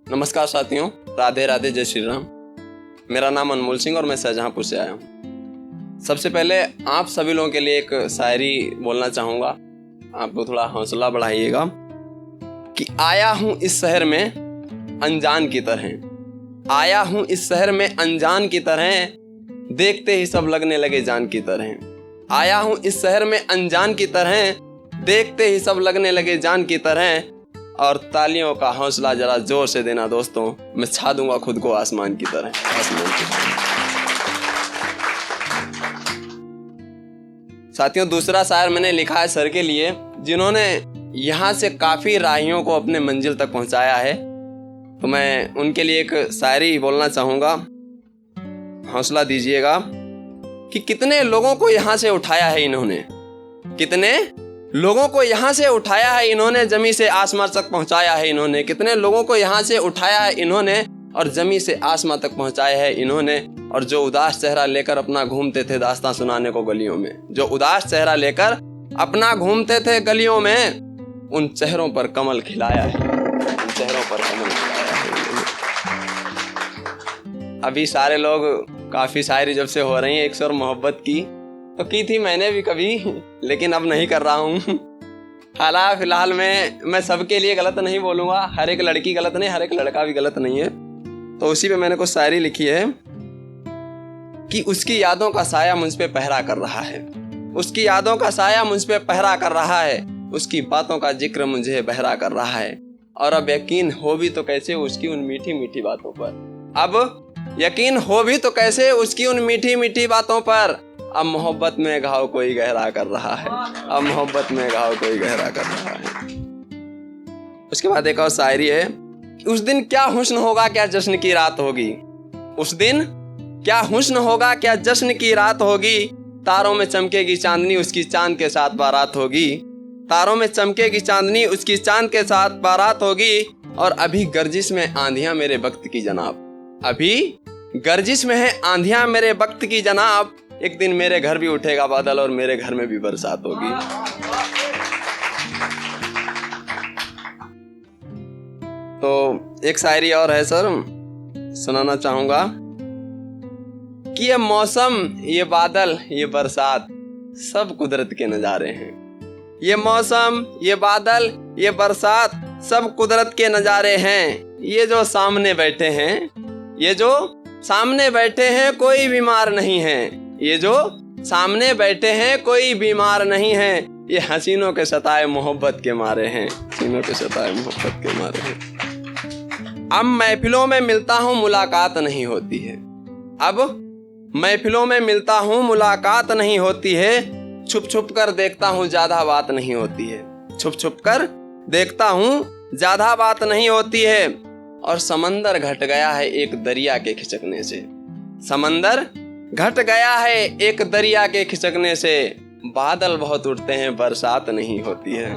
नमस्कार साथियों, राधे राधे, जय श्री राम। मेरा नाम अनमोल सिंह और मैं शाहजहांपुर से आया हूँ। सबसे पहले आप सभी लोगों के लिए एक शायरी बोलना चाहूँगा, आपको थोड़ा हौसला बढ़ाइएगा। कि आया हूँ इस शहर में अनजान की तरह, आया हूँ इस शहर में अनजान की तरह, देखते ही सब लगने लगे जान की तरह। आया हूँ इस शहर में अनजान की तरह, देखते ही सब लगने लगे जान की तरह। और तालियों का हौसला जरा जोर से देना दोस्तों, मैं छा दूंगा खुद को आसमान की तरह, आसमान की तरह। साथियों, दूसरा शायर मैंने लिखा है सर के लिए, जिन्होंने यहाँ से काफ़ी राहियों को अपने मंजिल तक पहुँचाया है। तो मैं उनके लिए एक शायरी बोलना चाहूँगा, हौसला दीजिएगा। कि कितने लोगों को यहाँ से उठाया है इन्होंने, कितने लोगों को यहाँ से उठाया है इन्होंने, जमी से आसमान तक पहुँचाया है इन्होंने। कितने लोगों को यहाँ से उठाया है इन्होंने और जमी से आसमान तक पहुँचाया है इन्होंने। और जो उदास चेहरा लेकर अपना घूमते थे दास्तां सुनाने को गलियों में, जो उदास चेहरा लेकर अपना घूमते थे गलियों में, उन चेहरों पर कमल खिलाया है, उन चेहरों पर कमल खिलाया है। अभी सारे लोग काफ़ी शायरी जब से हो रही है एक और मोहब्बत की, तो की थी मैंने भी कभी, लेकिन अब नहीं कर रहा हूँ। हालांकि फिलहाल मैं सबके लिए गलत नहीं बोलूँगा, हर एक लड़की गलत नहीं, हर एक लड़का भी गलत नहीं है। तो उसी पे मैंने कुछ शायरी लिखी है कि उसकी यादों का साया मुझ पे पहरा कर रहा है, उसकी यादों का साया मुझ पे पहरा कर रहा है, उसकी बातों का जिक्र मुझे बहरा कर रहा है। और अब यकीन हो भी तो कैसे उसकी उन मीठी मीठी बातों पर, अब यकीन हो भी तो कैसे उसकी उन मीठी मीठी बातों पर। अब मोहब्बत में घाव कोई गहरा कर रहा है, अब मोहब्बत में घाव कोई गहरा कर रहा है। उसके बाद एक और शायरी है। उस दिन क्या हुस्न होगा क्या जश्न की रात होगी, उस दिन क्या हुस्न होगा क्या जश्न की रात होगी। तारों में चमकेगी चांदनी उसकी चांद के साथ बारात होगी, तारों में चमकेगी चांदनी उसकी चांद के साथ बारात होगी। और अभी गर्जिश में आंधियां मेरे वक्त की जनाब, अभी गर्जिश में है आंधियां मेरे वक्त की जनाब। एक दिन मेरे घर भी उठेगा बादल और मेरे घर में भी बरसात होगी। तो एक शायरी और है सर, सुनाना चाहूंगा। कि ये मौसम, ये बादल, ये बरसात सब कुदरत के नजारे हैं। ये मौसम, ये बादल, ये बरसात सब कुदरत के नजारे हैं। ये जो सामने बैठे हैं, ये जो सामने बैठे हैं कोई बीमार नहीं है, ये जो सामने बैठे हैं कोई बीमार नहीं है। ये हसीनों के सताए मोहब्बत के मारे हैं, हसीनों के सताए मोहब्बत के मारे हैं। अब महफिलों में मिलता हूँ मुलाकात नहीं होती है, अब महफिलों में मिलता हूँ मुलाकात नहीं होती है। छुप छुप कर देखता हूँ ज्यादा बात नहीं होती है, छुप छुप कर देखता हूँ ज्यादा बात नहीं होती है। और समंदर घट गया है एक दरिया के खिसकने से, समंदर घट गया है एक दरिया के खिसकने से। बादल बहुत उड़ते हैं बरसात नहीं होती है।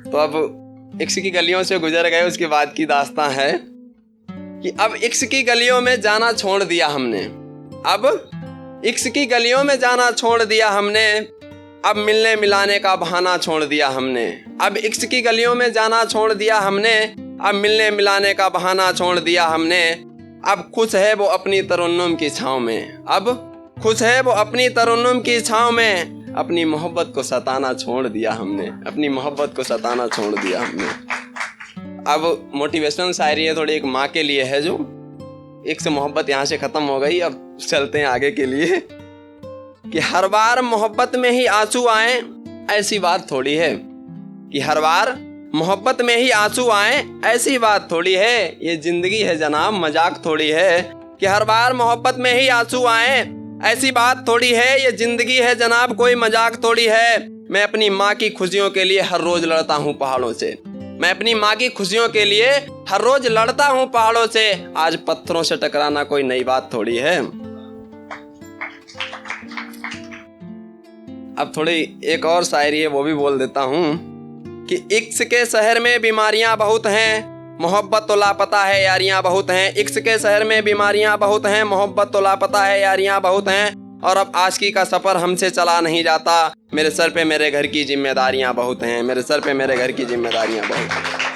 तो अब इश्क की गलियों से गुजर गए, उसके बाद की दास्तां है कि अब इश्क की गलियों में जाना छोड़ दिया हमने, अब इश्क की गलियों में जाना छोड़ दिया हमने। अब मिलने मिलाने का बहाना छोड़ दिया हमने, अब इश्क की गलियों में जाना छोड़ दिया हमने। अब मिलने मिलाने का बहाना छोड़ दिया हमने। अब खुश है वो अपनी तरन्नुम की छाँव में, अब खुश है वो अपनी तरन्नुम की छाँव में। अपनी मोहब्बत को सताना छोड़ दिया हमने, अपनी मोहब्बत को सताना छोड़ दिया हमने। अब मोटिवेशनल शायरी है थोड़ी, एक माँ के लिए है जो एक से मोहब्बत यहाँ से ख़त्म हो गई, अब चलते हैं आगे के लिए। कि हर बार मोहब्बत में ही आंसू आए ऐसी बात थोड़ी है, कि हर बार मोहब्बत में ही आंसू आए ऐसी बात थोड़ी है। ये जिंदगी है जनाब मजाक थोड़ी है, कि हर बार मोहब्बत में ही आंसू आए ऐसी बात थोड़ी है। ये जिंदगी है जनाब कोई मजाक थोड़ी है। मैं अपनी माँ की खुशियों के लिए हर रोज लड़ता हूँ पहाड़ों से, मैं अपनी माँ की खुशियों के लिए हर रोज लड़ता हूँ पहाड़ों से। आज पत्थरों से टकराना कोई नई बात थोड़ी है। अब थोड़ी एक और शायरी है वो भी बोल देता हूँ। कि इश्क के शहर में बीमारियां बहुत हैं, मोहब्बत तो लापता है यारियां बहुत हैं। इश्क के शहर में बीमारियां बहुत हैं, मोहब्बत तो लापता है यारियां बहुत हैं। और अब आशिकी का सफ़र हमसे चला नहीं जाता। मेरे सर पे मेरे घर की जिम्मेदारियां बहुत हैं, मेरे सर पे मेरे घर की जिम्मेदारियां बहुत हैं।